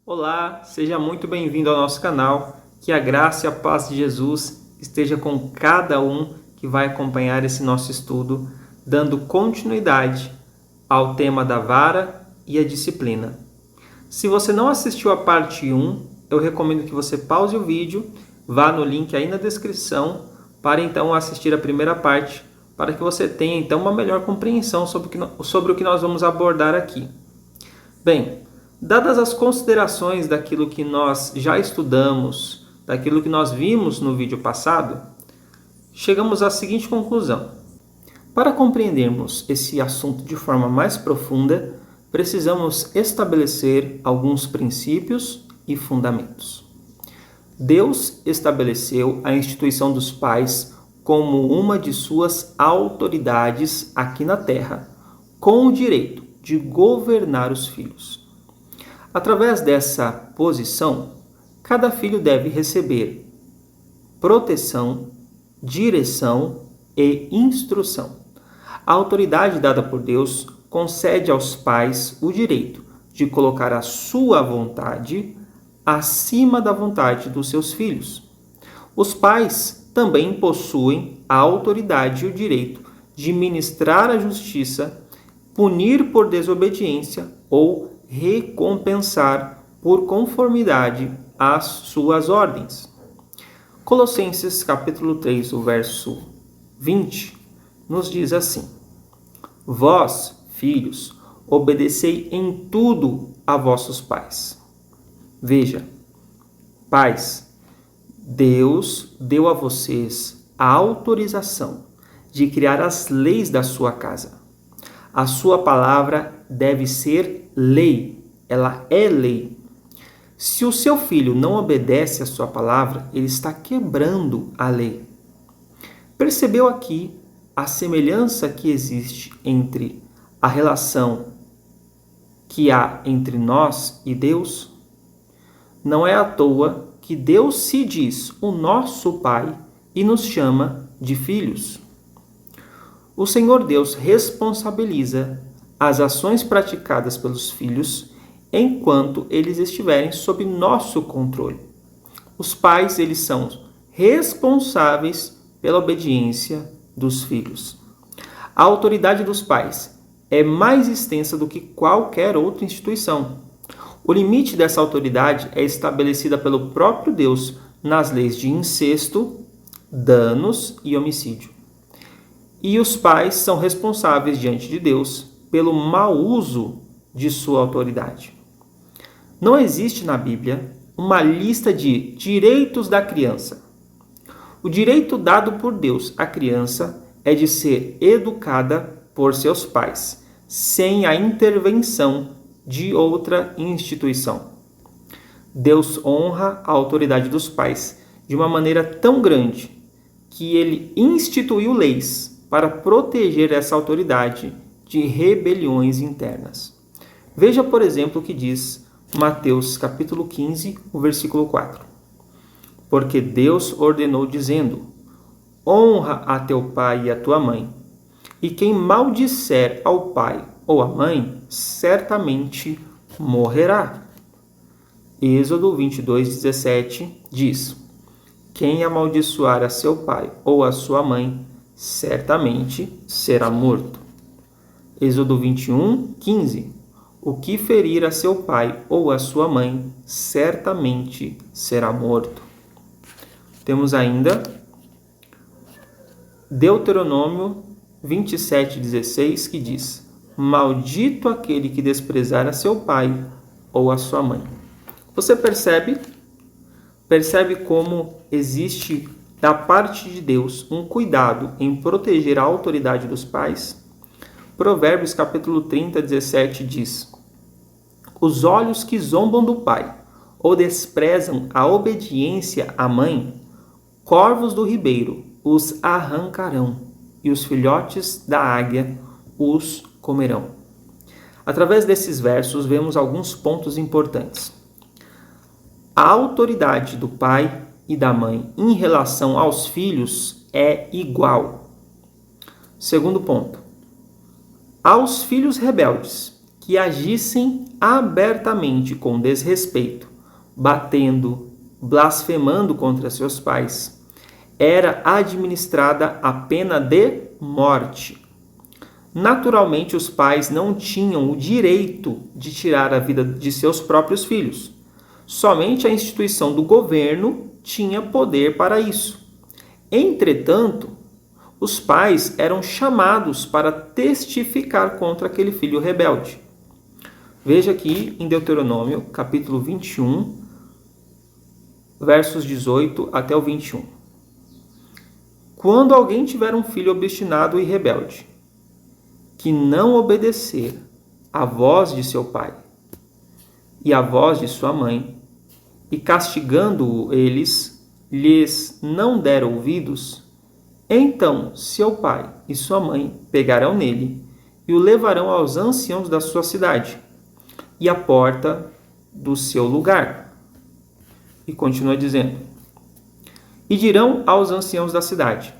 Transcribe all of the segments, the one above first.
Olá, seja muito bem-vindo ao nosso canal. Que a graça e a paz de Jesus esteja com cada um que vai acompanhar esse nosso estudo, dando continuidade ao tema da vara e a disciplina. Se você não assistiu a parte 1, eu recomendo que você pause o vídeo, vá no link aí na descrição para então assistir a primeira parte, para que você tenha então uma melhor compreensão sobre o que nós vamos abordar aqui. Bem, dadas as considerações daquilo que nós já estudamos, daquilo que nós vimos no vídeo passado, chegamos à seguinte conclusão. Para compreendermos esse assunto de forma mais profunda, precisamos estabelecer alguns princípios e fundamentos. Deus estabeleceu a instituição dos pais como uma de suas autoridades aqui na Terra, com o direito de governar os filhos. Através dessa posição, cada filho deve receber proteção, direção e instrução. A autoridade dada por Deus concede aos pais o direito de colocar a sua vontade acima da vontade dos seus filhos. Os pais também possuem a autoridade e o direito de ministrar a justiça, punir por desobediência ou recompensar por conformidade às suas ordens. Colossenses capítulo 3, o verso 20, nos diz assim: Vós, filhos, obedecei em tudo a vossos pais. Veja, pais, Deus deu a vocês a autorização de criar as leis da sua casa. A sua palavra deve ser lei, ela é lei. Se o seu filho não obedece à sua palavra, ele está quebrando a lei. Percebeu aqui a semelhança que existe entre a relação que há entre nós e Deus? Não é à toa que Deus se diz o nosso Pai e nos chama de filhos. O Senhor Deus responsabiliza as ações praticadas pelos filhos enquanto eles estiverem sob nosso controle. Os pais, eles são responsáveis pela obediência dos filhos. A autoridade dos pais é mais extensa do que qualquer outra instituição. O limite dessa autoridade é estabelecida pelo próprio Deus nas leis de incesto, danos e homicídio. E os pais são responsáveis diante de Deus pelo mau uso de sua autoridade. Não existe na Bíblia uma lista de direitos da criança. O direito dado por Deus à criança é de ser educada por seus pais, sem a intervenção de outra instituição. Deus honra a autoridade dos pais de uma maneira tão grande que ele instituiu leis para proteger essa autoridade de rebeliões internas. Veja, por exemplo, o que diz Mateus capítulo 15, o versículo 4. Porque Deus ordenou dizendo: honra a teu pai e a tua mãe, e quem maldisser ao pai ou à mãe, certamente morrerá. Êxodo 22:17 diz: quem amaldiçoar a seu pai ou a sua mãe, certamente será morto. Êxodo 21:15 o que ferir a seu pai ou a sua mãe, certamente será morto. Temos ainda Deuteronômio 27:16 que diz: maldito aquele que desprezar a seu pai ou a sua mãe. Você percebe como existe da parte de Deus um cuidado em proteger a autoridade dos pais? Provérbios capítulo 30:17 diz: os olhos que zombam do pai ou desprezam a obediência à mãe, corvos do ribeiro os arrancarão, e os filhotes da águia os comerão. Através desses versos vemos alguns pontos importantes. A autoridade do pai e da mãe em relação aos filhos é igual. Segundo ponto, aos filhos rebeldes que agissem abertamente com desrespeito, batendo, blasfemando contra seus pais, era administrada a pena de morte. Naturalmente, os pais não tinham o direito de tirar a vida de seus próprios filhos. Somente a instituição do governo tinha poder para isso. Entretanto, os pais eram chamados para testificar contra aquele filho rebelde. Veja aqui em Deuteronômio, capítulo 21, versos 18 até o 21. Quando alguém tiver um filho obstinado e rebelde, que não obedecer à voz de seu pai e à voz de sua mãe, e castigando-o lhes não der ouvidos, então seu pai e sua mãe pegarão nele e o levarão aos anciãos da sua cidade e à porta do seu lugar. E continua dizendo: e dirão aos anciãos da cidade: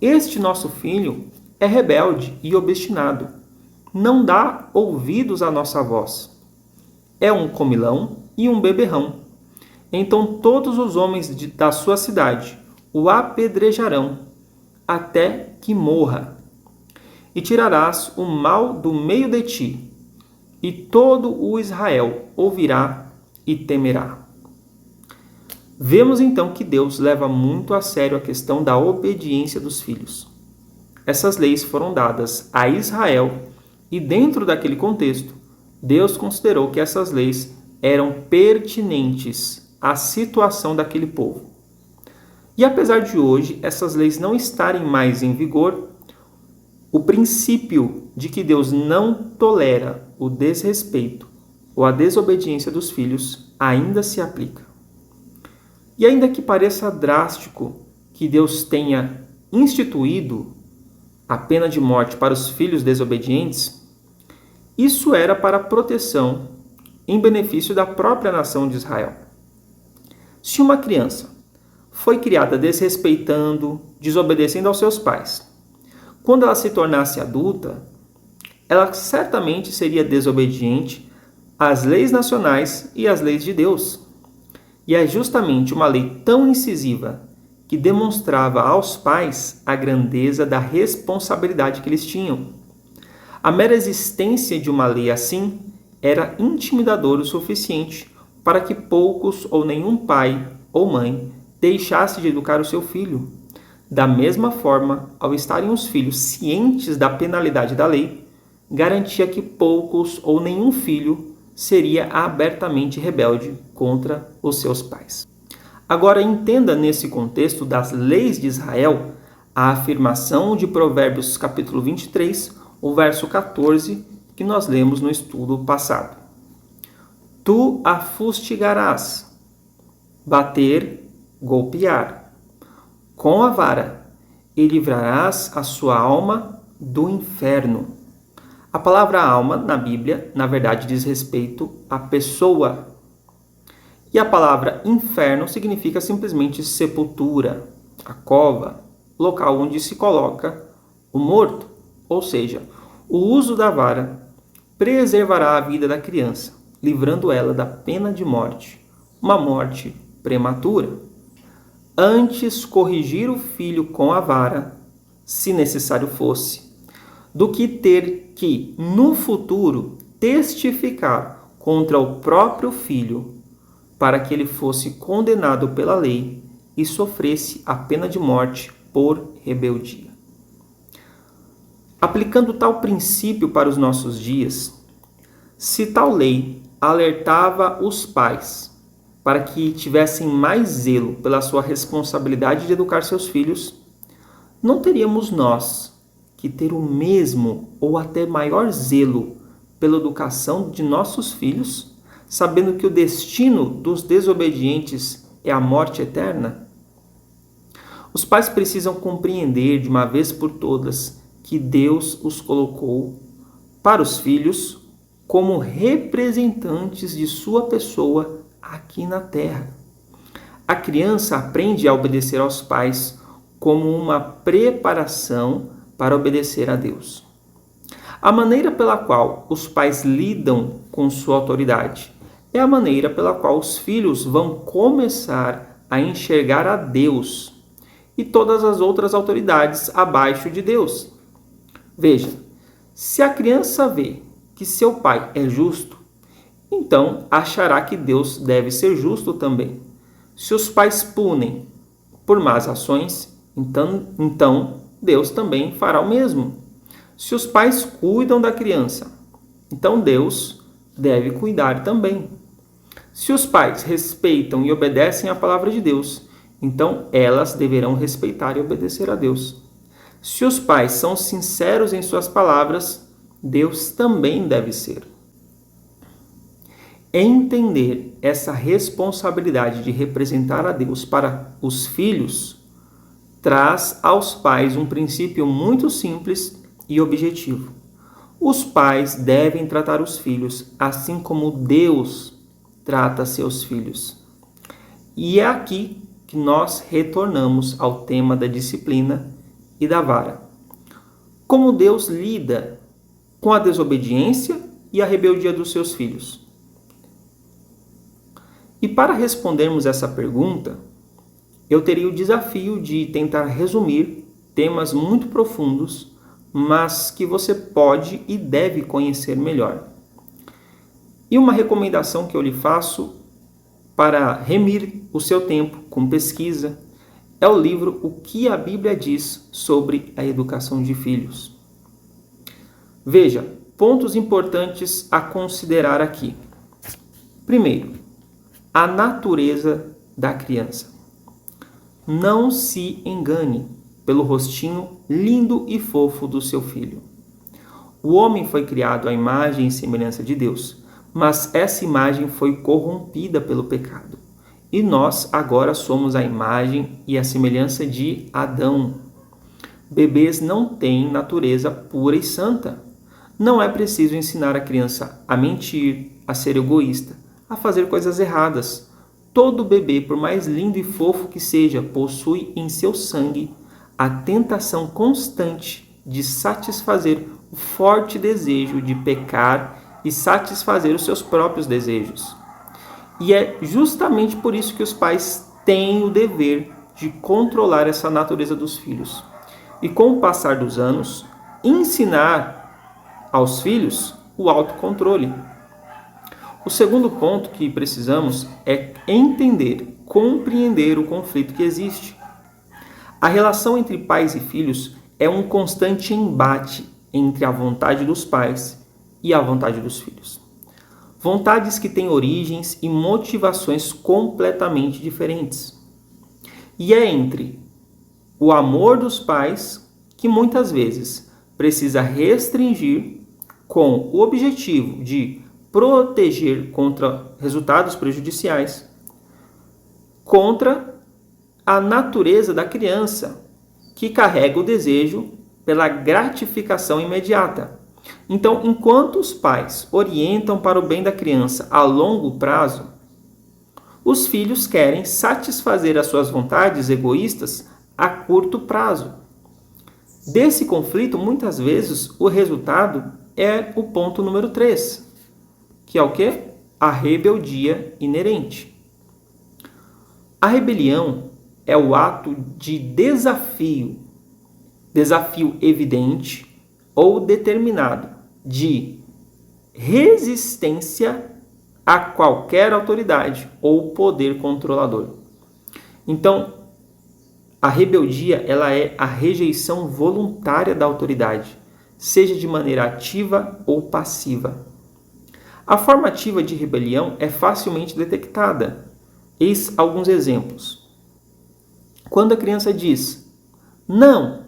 este nosso filho é rebelde e obstinado, não dá ouvidos à nossa voz. É um comilão e um beberrão. Então todos os homens da sua cidade o apedrejarão até que morra. E tirarás o mal do meio de ti, e todo o Israel ouvirá e temerá. Vemos então que Deus leva muito a sério a questão da obediência dos filhos. Essas leis foram dadas a Israel e, dentro daquele contexto, Deus considerou que essas leis eram pertinentes à situação daquele povo. E apesar de hoje essas leis não estarem mais em vigor, o princípio de que Deus não tolera o desrespeito ou a desobediência dos filhos ainda se aplica. E ainda que pareça drástico que Deus tenha instituído a pena de morte para os filhos desobedientes, isso era para proteção em benefício da própria nação de Israel. Se uma criança foi criada desrespeitando, desobedecendo aos seus pais, quando ela se tornasse adulta, ela certamente seria desobediente às leis nacionais e às leis de Deus. E é justamente uma lei tão incisiva que demonstrava aos pais a grandeza da responsabilidade que eles tinham. A mera existência de uma lei assim era intimidador o suficiente para que poucos ou nenhum pai ou mãe deixasse de educar o seu filho. Da mesma forma, ao estarem os filhos cientes da penalidade da lei, garantia que poucos ou nenhum filho seria abertamente rebelde contra os seus pais. Agora entenda nesse contexto das leis de Israel a afirmação de Provérbios capítulo 23, o verso 14, que nós lemos no estudo passado. Tu a fustigarás, bater, golpear, com a vara, e livrarás a sua alma do inferno. A palavra alma na Bíblia, na verdade, diz respeito à pessoa. E a palavra inferno significa simplesmente sepultura, a cova, local onde se coloca o morto. Ou seja, o uso da vara preservará a vida da criança, livrando ela da pena de morte, uma morte prematura. Antes corrigir o filho com a vara, se necessário fosse, do que ter que, no futuro, testificar contra o próprio filho para que ele fosse condenado pela lei e sofresse a pena de morte por rebeldia. Aplicando tal princípio para os nossos dias, se tal lei alertava os pais para que tivessem mais zelo pela sua responsabilidade de educar seus filhos, não teríamos nós que ter o mesmo ou até maior zelo pela educação de nossos filhos, sabendo que o destino dos desobedientes é a morte eterna? Os pais precisam compreender de uma vez por todas que Deus os colocou para os filhos como representantes de sua pessoa aqui na terra. A criança aprende a obedecer aos pais como uma preparação para obedecer a Deus. A maneira pela qual os pais lidam com sua autoridade é a maneira pela qual os filhos vão começar a enxergar a Deus e todas as outras autoridades abaixo de Deus. Veja, se a criança vê que seu pai é justo, então achará que Deus deve ser justo também. Se os pais punem por más ações, então Deus também fará o mesmo. Se os pais cuidam da criança, então Deus deve cuidar também. Se os pais respeitam e obedecem à palavra de Deus, então elas deverão respeitar e obedecer a Deus. Se os pais são sinceros em suas palavras, Deus também deve ser. Entender essa responsabilidade de representar a Deus para os filhos traz aos pais um princípio muito simples e objetivo. Os pais devem tratar os filhos assim como Deus trata seus filhos. E é aqui que nós retornamos ao tema da disciplina e da vara. Como Deus lida com a desobediência e a rebeldia dos seus filhos? E para respondermos essa pergunta, eu teria o desafio de tentar resumir temas muito profundos, mas que você pode e deve conhecer melhor. E uma recomendação que eu lhe faço para remir o seu tempo com pesquisa é o livro O que a Bíblia diz sobre a educação de filhos. Veja, pontos importantes a considerar aqui. Primeiro, a natureza da criança. Não se engane pelo rostinho lindo e fofo do seu filho. O homem foi criado à imagem e semelhança de Deus, mas essa imagem foi corrompida pelo pecado. E nós agora somos a imagem e a semelhança de Adão. Bebês não têm natureza pura e santa. Não é preciso ensinar a criança a mentir, a ser egoísta, a fazer coisas erradas. Todo bebê, por mais lindo e fofo que seja, possui em seu sangue a tentação constante de satisfazer o forte desejo de pecar e satisfazer os seus próprios desejos. E é justamente por isso que os pais têm o dever de controlar essa natureza dos filhos. E com o passar dos anos, ensinar aos filhos o autocontrole. O segundo ponto que precisamos é entender, compreender o conflito que existe. A relação entre pais e filhos é um constante embate entre a vontade dos pais e a vontade dos filhos. Vontades que têm origens e motivações completamente diferentes. E é entre o amor dos pais que muitas vezes precisa restringir com o objetivo de proteger contra resultados prejudiciais, contra a natureza da criança, que carrega o desejo pela gratificação imediata. Então, enquanto os pais orientam para o bem da criança a longo prazo, os filhos querem satisfazer as suas vontades egoístas a curto prazo. Desse conflito, muitas vezes, o resultado é o ponto número 3, que é o quê? A rebeldia inerente. A rebelião é o ato de desafio evidente ou determinado de resistência a qualquer autoridade ou poder controlador. Então, a rebeldia ela é a rejeição voluntária da autoridade, seja de maneira ativa ou passiva. A forma ativa de rebelião é facilmente detectada. Eis alguns exemplos. Quando a criança diz não,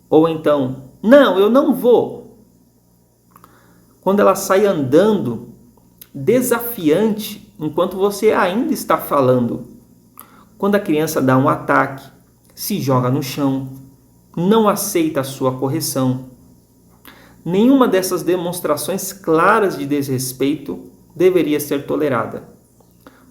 ou então não, eu não vou. Quando ela sai andando desafiante enquanto você ainda está falando. Quando a criança dá um ataque, se joga no chão, não aceita a sua correção. Nenhuma dessas demonstrações claras de desrespeito deveria ser tolerada.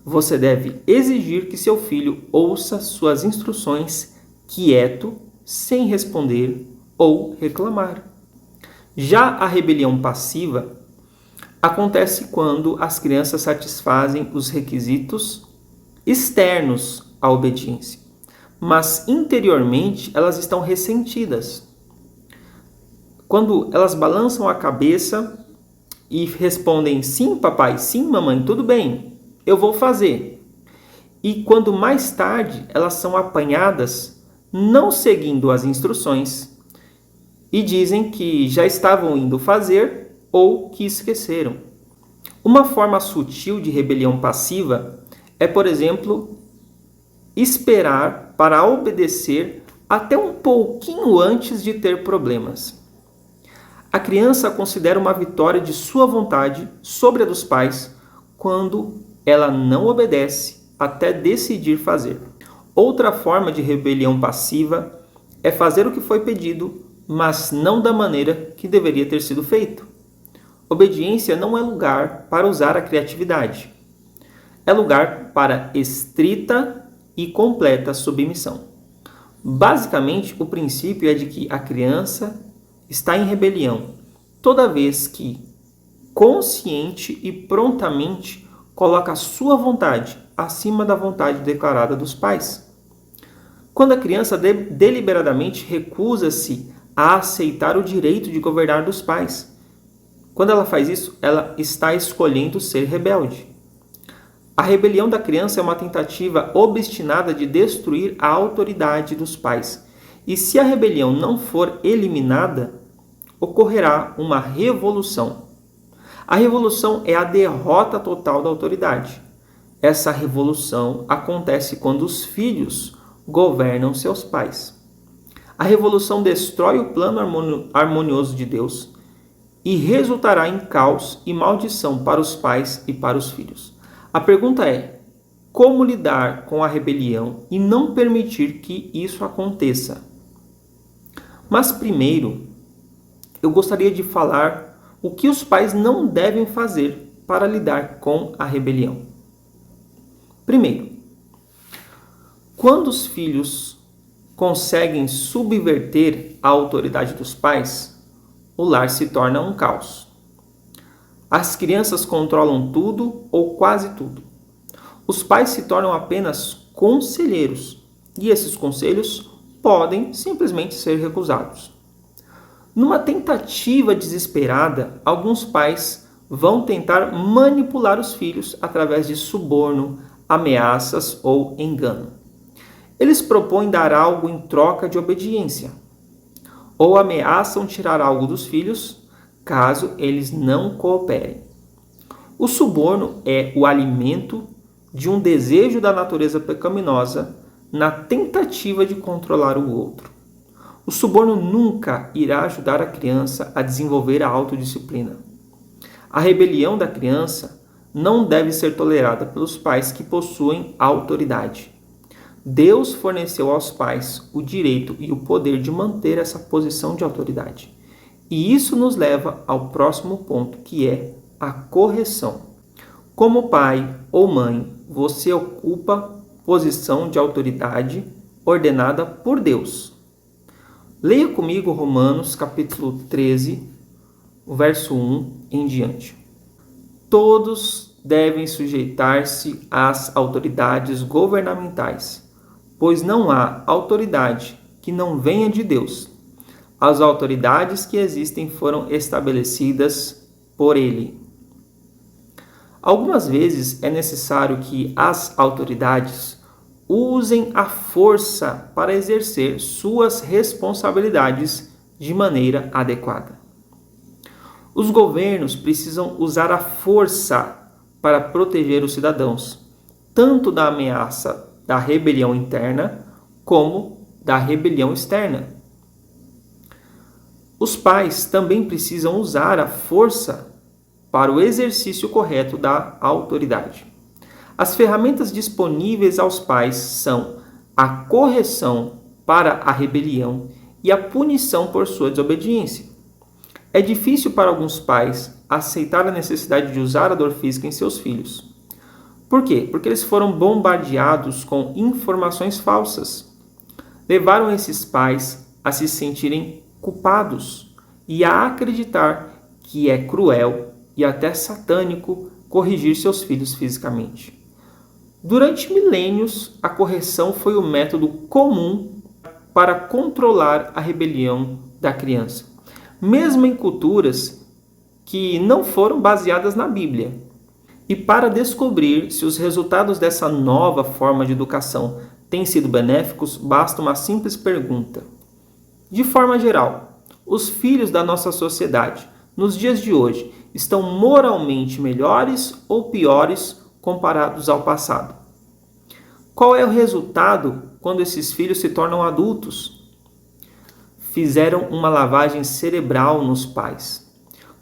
Você deve exigir que seu filho ouça suas instruções quieto, sem responder ou reclamar. Já a rebelião passiva acontece quando as crianças satisfazem os requisitos externos à obediência, mas interiormente elas estão ressentidas. Quando elas balançam a cabeça e respondem: sim, papai, sim, mamãe, tudo bem, eu vou fazer. E quando mais tarde elas são apanhadas não seguindo as instruções e dizem que já estavam indo fazer ou que esqueceram. Uma forma sutil de rebelião passiva é, por exemplo, esperar para obedecer até um pouquinho antes de ter problemas. A criança considera uma vitória de sua vontade sobre a dos pais quando ela não obedece até decidir fazer. Outra forma de rebelião passiva é fazer o que foi pedido, mas não da maneira que deveria ter sido feito. Obediência não é lugar para usar a criatividade. É lugar para estrita e completa submissão. Basicamente, o princípio é de que a criança está em rebelião toda vez que, consciente e prontamente, coloca a sua vontade acima da vontade declarada dos pais. Quando a criança deliberadamente recusa-se a aceitar o direito de governar dos pais. Quando ela faz isso, ela está escolhendo ser rebelde. A rebelião da criança é uma tentativa obstinada de destruir a autoridade dos pais. E se a rebelião não for eliminada, ocorrerá uma revolução. A revolução é a derrota total da autoridade. Essa revolução acontece quando os filhos governam seus pais. A revolução destrói o plano harmonioso de Deus e resultará em caos e maldição para os pais e para os filhos. A pergunta é: como lidar com a rebelião e não permitir que isso aconteça? Mas primeiro, eu gostaria de falar o que os pais não devem fazer para lidar com a rebelião. Primeiro, quando os filhos conseguem subverter a autoridade dos pais, o lar se torna um caos. As crianças controlam tudo ou quase tudo. Os pais se tornam apenas conselheiros e esses conselhos podem simplesmente ser recusados. Numa tentativa desesperada, alguns pais vão tentar manipular os filhos através de suborno, ameaças ou engano. Eles propõem dar algo em troca de obediência, ou ameaçam tirar algo dos filhos caso eles não cooperem. O suborno é o alimento de um desejo da natureza pecaminosa na tentativa de controlar o outro. O suborno nunca irá ajudar a criança a desenvolver a autodisciplina. A rebelião da criança não deve ser tolerada pelos pais que possuem autoridade. Deus forneceu aos pais o direito e o poder de manter essa posição de autoridade. E isso nos leva ao próximo ponto, que é a correção. Como pai ou mãe, você ocupa posição de autoridade ordenada por Deus. Leia comigo Romanos capítulo 13, o verso 1 em diante. Todos devem sujeitar-se às autoridades governamentais, pois não há autoridade que não venha de Deus. As autoridades que existem foram estabelecidas por Ele. Algumas vezes é necessário que as autoridades usem a força para exercer suas responsabilidades de maneira adequada. Os governos precisam usar a força para proteger os cidadãos, tanto da ameaça da rebelião interna como da rebelião externa. Os pais também precisam usar a força para o exercício correto da autoridade. As ferramentas disponíveis aos pais são a correção para a rebelião e a punição por sua desobediência. É difícil para alguns pais aceitar a necessidade de usar a dor física em seus filhos. Por quê? Porque eles foram bombardeados com informações falsas. Levaram esses pais a se sentirem culpados e a acreditar que é cruel e até satânico corrigir seus filhos fisicamente. Durante milênios, a correção foi o método comum para controlar a rebelião da criança, mesmo em culturas que não foram baseadas na Bíblia. E para descobrir se os resultados dessa nova forma de educação têm sido benéficos, basta uma simples pergunta. De forma geral, os filhos da nossa sociedade, nos dias de hoje, estão moralmente melhores ou piores comparados ao passado? Qual é o resultado quando esses filhos se tornam adultos? Fizeram uma lavagem cerebral nos pais.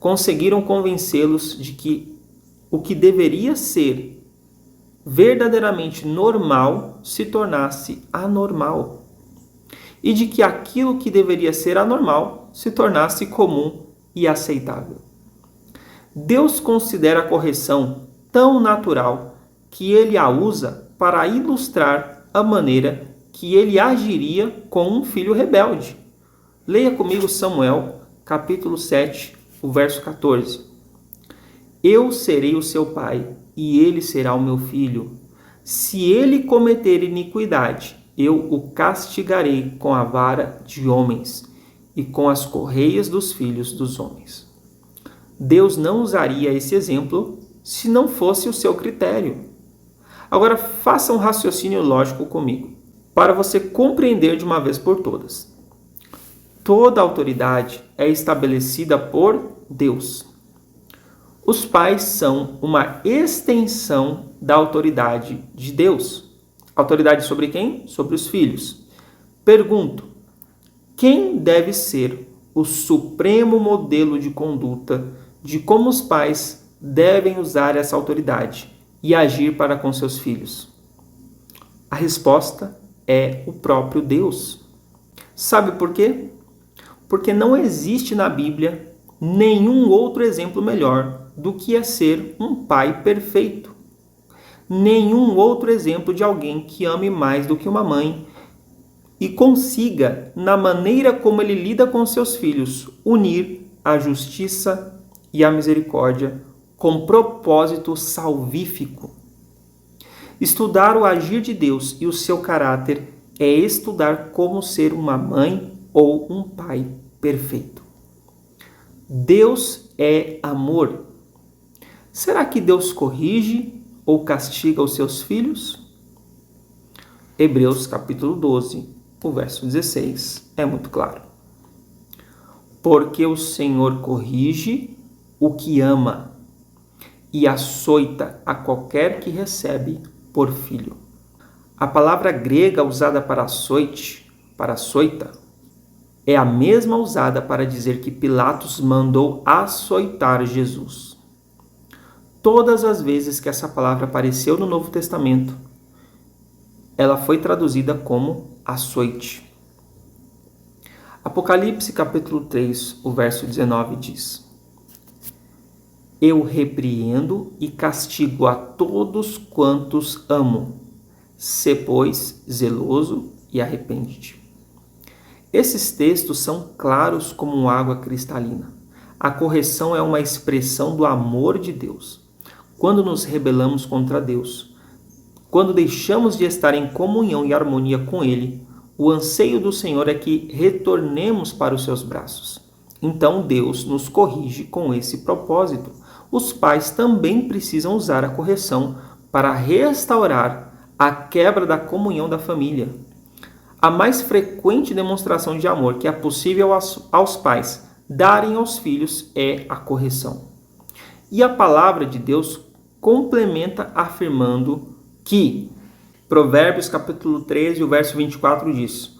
Conseguiram convencê-los de que o que deveria ser verdadeiramente normal se tornasse anormal. E de que aquilo que deveria ser anormal se tornasse comum e aceitável. Deus considera a correção tão natural que ele a usa para ilustrar a maneira que ele agiria com um filho rebelde. Leia comigo Samuel, capítulo 7, o verso 14. Eu serei o seu pai, e ele será o meu filho. Se ele cometer iniquidade, eu o castigarei com a vara de homens e com as correias dos filhos dos homens. Deus não usaria esse exemplo se não fosse o seu critério. Agora faça um raciocínio lógico comigo, para você compreender de uma vez por todas. Toda autoridade é estabelecida por Deus. Os pais são uma extensão da autoridade de Deus. Autoridade sobre quem? Sobre os filhos. Pergunto, quem deve ser o supremo modelo de conduta de como os pais devem usar essa autoridade e agir para com seus filhos? A resposta é o próprio Deus. Sabe por quê? Porque não existe na Bíblia nenhum outro exemplo melhor do que é ser um pai perfeito. Nenhum outro exemplo de alguém que ame mais do que uma mãe e consiga, na maneira como ele lida com seus filhos, unir a justiça e a misericórdia com propósito salvífico. Estudar o agir de Deus e o seu caráter é estudar como ser uma mãe ou um pai perfeito. Deus é amor. Será que Deus corrige ou castiga os seus filhos? Hebreus capítulo 12, o verso 16 é muito claro. Porque o Senhor corrige o que ama e açoita a qualquer que recebe por filho. A palavra grega usada para açoite, para açoita, é a mesma usada para dizer que Pilatos mandou açoitar Jesus. Todas as vezes que essa palavra apareceu no Novo Testamento, ela foi traduzida como açoite. Apocalipse capítulo 3, o verso 19 diz: Eu repreendo e castigo a todos quantos amo. Sê, pois, zeloso e arrepende-te. Esses textos são claros como água cristalina. A correção é uma expressão do amor de Deus. Quando nos rebelamos contra Deus, quando deixamos de estar em comunhão e harmonia com Ele, o anseio do Senhor é que retornemos para os seus braços. Então Deus nos corrige com esse propósito. Os pais também precisam usar a correção para restaurar a quebra da comunhão da família. A mais frequente demonstração de amor que é possível aos pais darem aos filhos é a correção. E a palavra de Deus complementa afirmando que Provérbios capítulo 13, o verso 24 diz: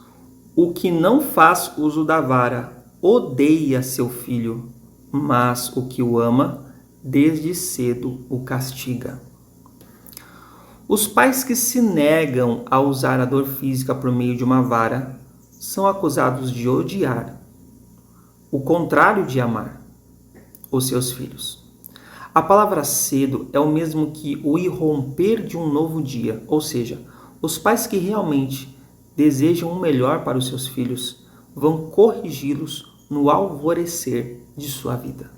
O que não faz uso da vara odeia seu filho, mas o que o ama desde cedo o castiga. Os pais que se negam a usar a dor física por meio de uma vara são acusados de odiar, o contrário de amar, os seus filhos. A palavra cedo é o mesmo que o irromper de um novo dia, ou seja, os pais que realmente desejam o melhor para os seus filhos vão corrigi-los no alvorecer de sua vida.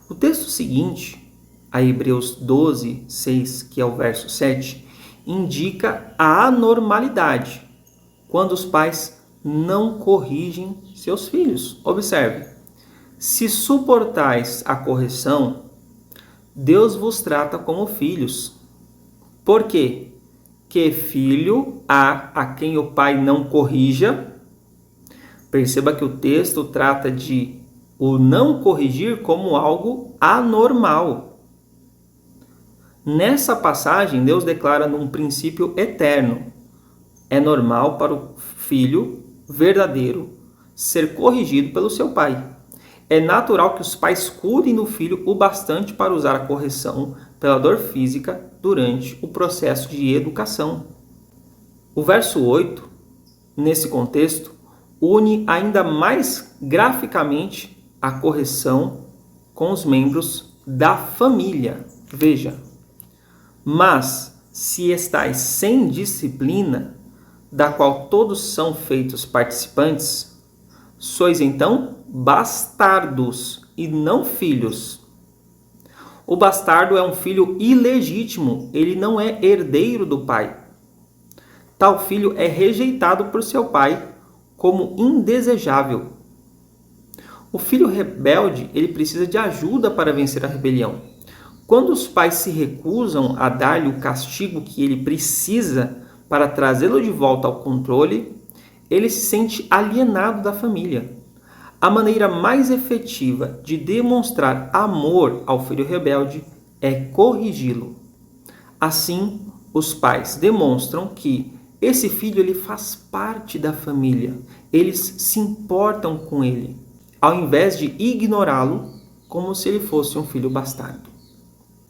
O texto seguinte, a Hebreus 12, 6, que é o verso 7, indica a anormalidade quando os pais não corrigem seus filhos. Observe, se suportais a correção, Deus vos trata como filhos. Por quê? Que filho há a quem o pai não corrija? Perceba que o texto trata de o não corrigir como algo anormal. Nessa passagem, Deus declara num princípio eterno. É normal para o filho verdadeiro ser corrigido pelo seu pai. É natural que os pais cuidem do filho o bastante para usar a correção pela dor física durante o processo de educação. O verso 8, nesse contexto, une ainda mais graficamente a correção com os membros da família. Veja, mas se estáis sem disciplina, da qual todos são feitos participantes, sois então bastardos e não filhos. O bastardo é um filho ilegítimo, ele não é herdeiro do pai. Tal filho é rejeitado por seu pai como indesejável. O filho rebelde, ele precisa de ajuda para vencer a rebelião. Quando os pais se recusam a dar-lhe o castigo que ele precisa para trazê-lo de volta ao controle, ele se sente alienado da família. A maneira mais efetiva de demonstrar amor ao filho rebelde é corrigi-lo. Assim, os pais demonstram que esse filho ele faz parte da família, eles se importam com ele, ao invés de ignorá-lo como se ele fosse um filho bastardo.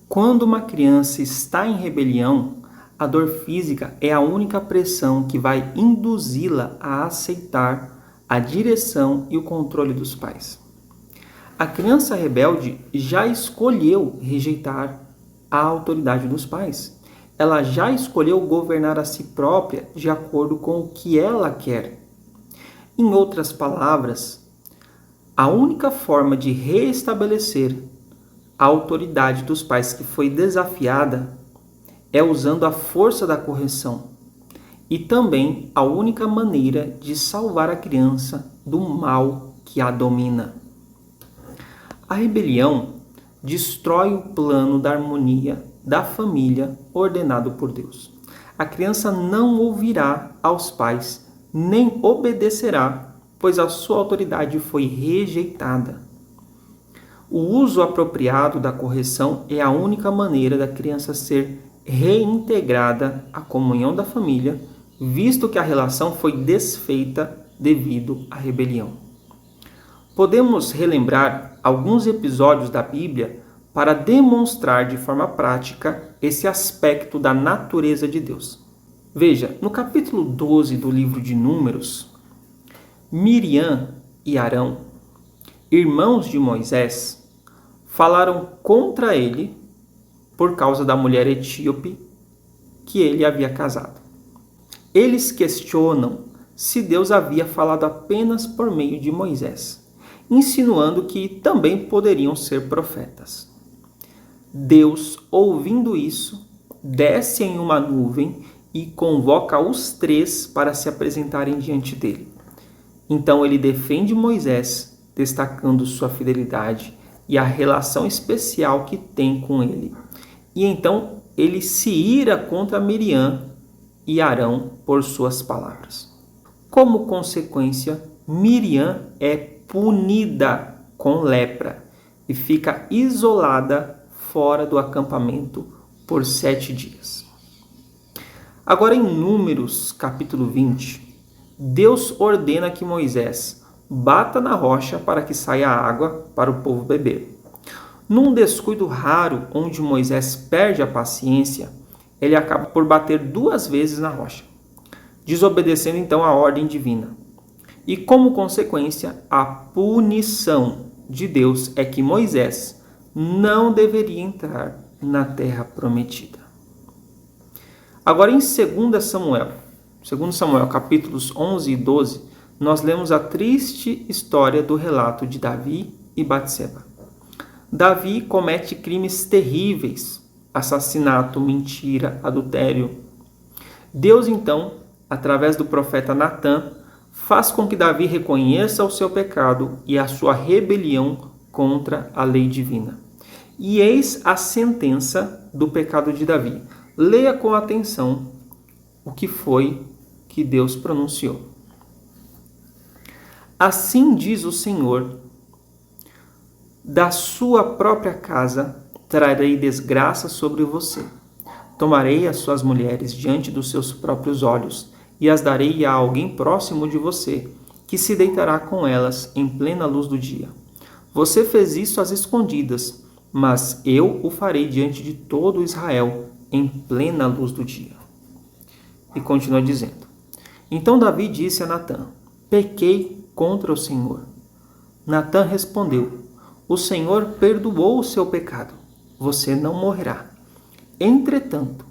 Quando uma criança está em rebelião, a dor física é a única pressão que vai induzi-la a aceitar a direção e o controle dos pais. A criança rebelde já escolheu rejeitar a autoridade dos pais. Ela já escolheu governar a si própria de acordo com o que ela quer. Em outras palavras, a única forma de reestabelecer a autoridade dos pais que foi desafiada é usando a força da correção. E também a única maneira de salvar a criança do mal que a domina. A rebelião destrói o plano da harmonia da família ordenado por Deus. A criança não ouvirá aos pais, nem obedecerá, pois a sua autoridade foi rejeitada. O uso apropriado da correção é a única maneira da criança ser reintegrada à comunhão da família, visto que a relação foi desfeita devido à rebelião. Podemos relembrar alguns episódios da Bíblia para demonstrar de forma prática esse aspecto da natureza de Deus. Veja, no capítulo 12 do livro de Números, Miriam e Arão, irmãos de Moisés, falaram contra ele por causa da mulher etíope que ele havia casado. Eles questionam se Deus havia falado apenas por meio de Moisés, insinuando que também poderiam ser profetas. Deus, ouvindo isso, desce em uma nuvem e convoca os três para se apresentarem diante dele. Então ele defende Moisés, destacando sua fidelidade e a relação especial que tem com ele. E então ele se ira contra Miriam e Arão por suas palavras. Como consequência, Miriam é punida com lepra e fica isolada fora do acampamento por 7 dias. Agora em Números, capítulo 20, Deus ordena que Moisés bata na rocha para que saia água para o povo beber. Num descuido raro, onde Moisés perde a paciência, ele acaba por bater 2 vezes na rocha, desobedecendo então a ordem divina. E como consequência, a punição de Deus é que Moisés não deveria entrar na terra prometida. Agora em 2 Samuel capítulos 11 e 12, nós lemos a triste história do relato de Davi e Batseba. Davi comete crimes terríveis, assassinato, mentira, adultério. Deus, então, através do profeta Natã, faz com que Davi reconheça o seu pecado e a sua rebelião contra a lei divina. E eis a sentença do pecado de Davi. Leia com atenção o que foi que Deus pronunciou. Assim diz o Senhor: da sua própria casa trarei desgraça sobre você. Tomarei as suas mulheres diante dos seus próprios olhos e as darei a alguém próximo de você, que se deitará com elas em plena luz do dia. Você fez isso às escondidas, mas eu o farei diante de todo Israel em plena luz do dia. E continua dizendo: então Davi disse a Natã: pequei contra o Senhor. Natã respondeu: o Senhor perdoou o seu pecado. Você não morrerá. Entretanto,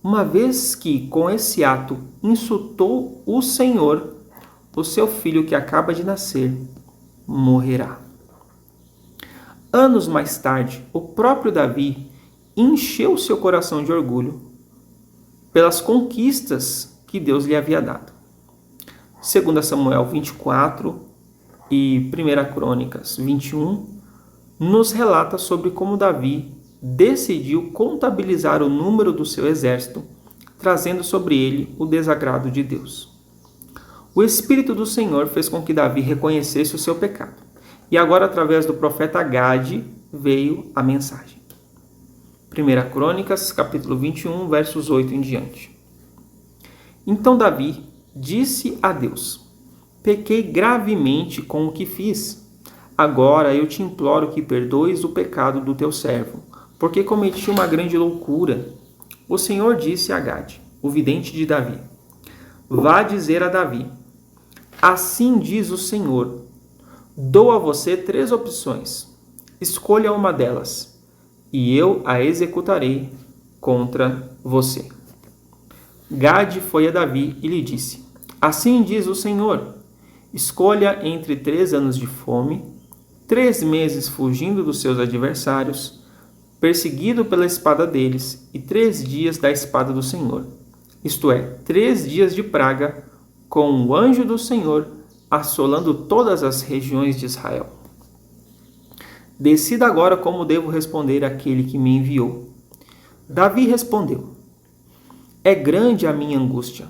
uma vez que com esse ato insultou o Senhor, o seu filho que acaba de nascer morrerá. Anos mais tarde, o próprio Davi encheu seu coração de orgulho pelas conquistas que Deus lhe havia dado. 2 Samuel 24 e 1 Crônicas 21 nos relata sobre como Davi decidiu contabilizar o número do seu exército, trazendo sobre ele o desagrado de Deus. O Espírito do Senhor fez com que Davi reconhecesse o seu pecado. E agora, através do profeta Gade, veio a mensagem. 1 Crônicas, capítulo 21, versos 8 em diante. Então Davi disse a Deus: pequei gravemente com o que fiz. Agora eu te imploro que perdoes o pecado do teu servo, porque cometi uma grande loucura. O Senhor disse a Gade, o vidente de Davi: vá dizer a Davi: assim diz o Senhor, dou a você 3 opções. Escolha uma delas, e eu a executarei contra você. Gade foi a Davi e lhe disse: assim diz o Senhor, escolha entre 3 anos de fome, 3 meses fugindo dos seus adversários, perseguido pela espada deles, e 3 dias da espada do Senhor, isto é, 3 dias de praga, com o anjo do Senhor assolando todas as regiões de Israel. Decida agora como devo responder àquele que me enviou. Davi respondeu: é grande a minha angústia.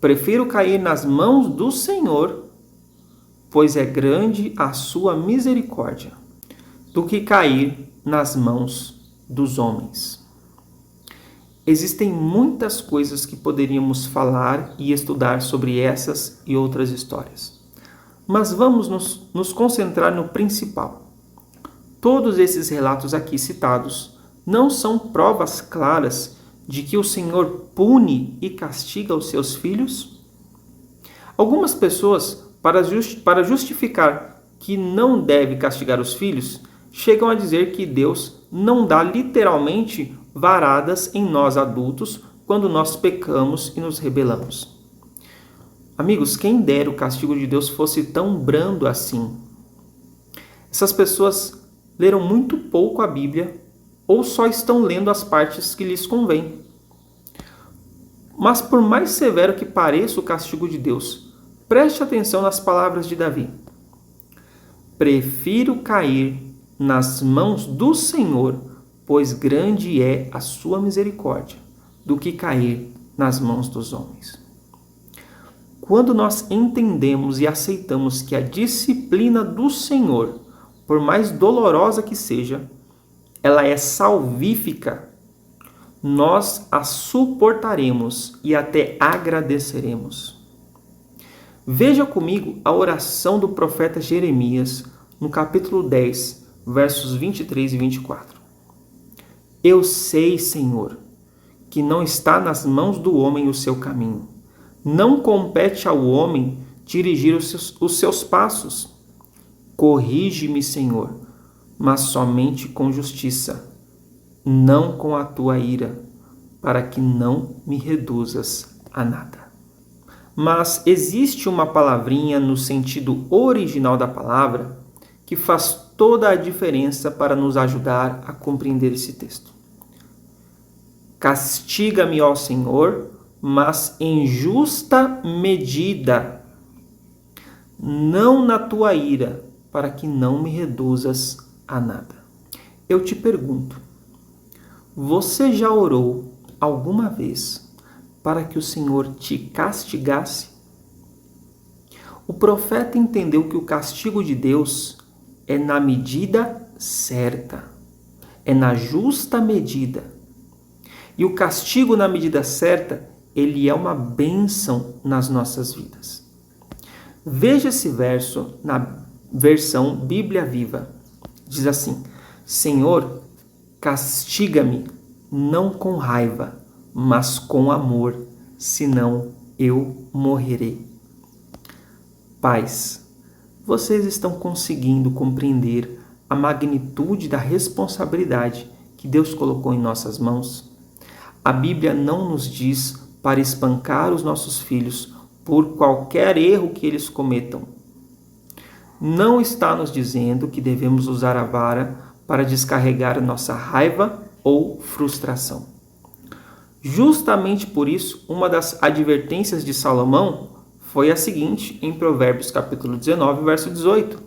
Prefiro cair nas mãos do Senhor, pois é grande a sua misericórdia, do que cair nas mãos dos homens. Existem muitas coisas que poderíamos falar e estudar sobre essas e outras histórias. Mas vamos nos concentrar no principal. Todos esses relatos aqui citados não são provas claras de que o Senhor pune e castiga os seus filhos? Algumas pessoas, para justificar que não deve castigar os filhos, chegam a dizer que Deus não dá literalmente varadas em nós adultos quando nós pecamos e nos rebelamos. Amigos, quem dera o castigo de Deus fosse tão brando assim. Essas pessoas leram muito pouco a Bíblia ou só estão lendo as partes que lhes convém. Mas por mais severo que pareça o castigo de Deus, preste atenção nas palavras de Davi. Prefiro cair nas mãos do Senhor, pois grande é a sua misericórdia, do que cair nas mãos dos homens. Quando nós entendemos e aceitamos que a disciplina do Senhor, por mais dolorosa que seja, ela é salvífica, nós a suportaremos e até agradeceremos. Veja comigo a oração do profeta Jeremias, no capítulo 10, versos 23 e 24. Eu sei, Senhor, que não está nas mãos do homem o seu caminho. Não compete ao homem dirigir os seus passos. Corrige-me, Senhor, mas somente com justiça, não com a tua ira, para que não me reduzas a nada. mas existe uma palavrinha no sentido original da palavra que faz toda a diferença para nos ajudar a compreender esse texto. Castiga-me, ó Senhor, mas em justa medida, não na tua ira, para que não me reduzas a nada. Eu te pergunto, você já orou alguma vez para que o Senhor te castigasse? O profeta entendeu que o castigo de Deus é na medida certa, é na justa medida. E o castigo na medida certa, ele é uma bênção nas nossas vidas. Veja esse verso na versão Bíblia Viva. Diz assim: Senhor, castiga-me, não com raiva, mas com amor, senão eu morrerei. Pais, vocês estão conseguindo compreender a magnitude da responsabilidade que Deus colocou em nossas mãos? A Bíblia não nos diz para espancar os nossos filhos por qualquer erro que eles cometam. Não está nos dizendo que devemos usar a vara para descarregar nossa raiva ou frustração. Justamente por isso, uma das advertências de Salomão foi a seguinte em Provérbios capítulo 19, verso 18.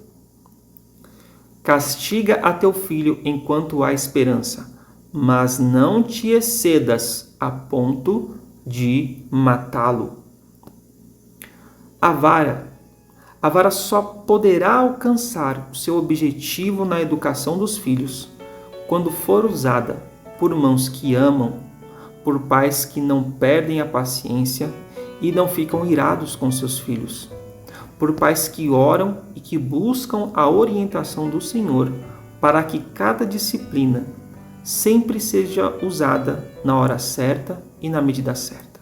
Castiga a teu filho enquanto há esperança, mas não te excedas a ponto de matá-lo. A vara só poderá alcançar o seu objetivo na educação dos filhos quando for usada por mãos que amam, por pais que não perdem a paciência e não ficam irados com seus filhos, por pais que oram e que buscam a orientação do Senhor para que cada disciplina sempre seja usada na hora certa e na medida certa.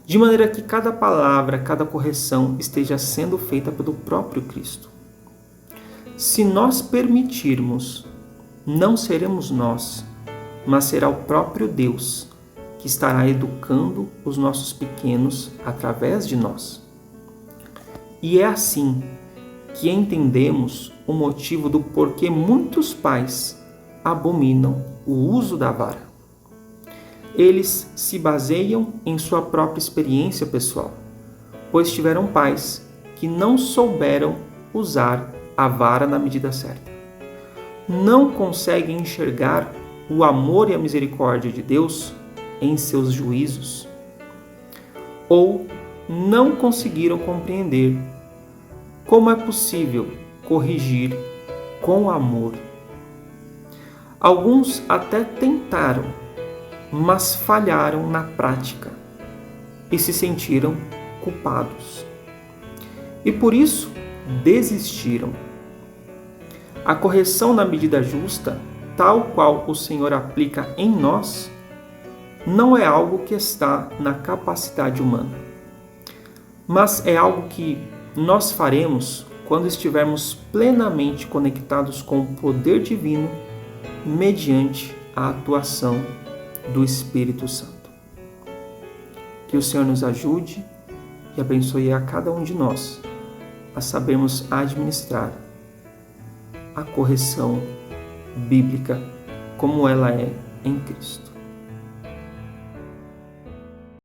De maneira que cada palavra, cada correção esteja sendo feita pelo próprio Cristo. Se nós permitirmos, não seremos nós, mas será o próprio Deus que estará educando os nossos pequenos através de nós. E é assim que entendemos o motivo do porquê muitos pais abominam o uso da vara. Eles se baseiam em sua própria experiência pessoal, pois tiveram pais que não souberam usar a vara na medida certa. Não conseguem enxergar o amor e a misericórdia de Deus em seus juízos, ou não conseguiram compreender como é possível corrigir com amor. Alguns até tentaram, mas falharam na prática e se sentiram culpados. E por isso desistiram. A correção na medida justa, tal qual o Senhor aplica em nós, não é algo que está na capacidade humana, mas é algo que nós faremos quando estivermos plenamente conectados com o poder divino mediante a atuação do Espírito Santo. Que o Senhor nos ajude e abençoe a cada um de nós a sabermos administrar a correção bíblica como ela é em Cristo.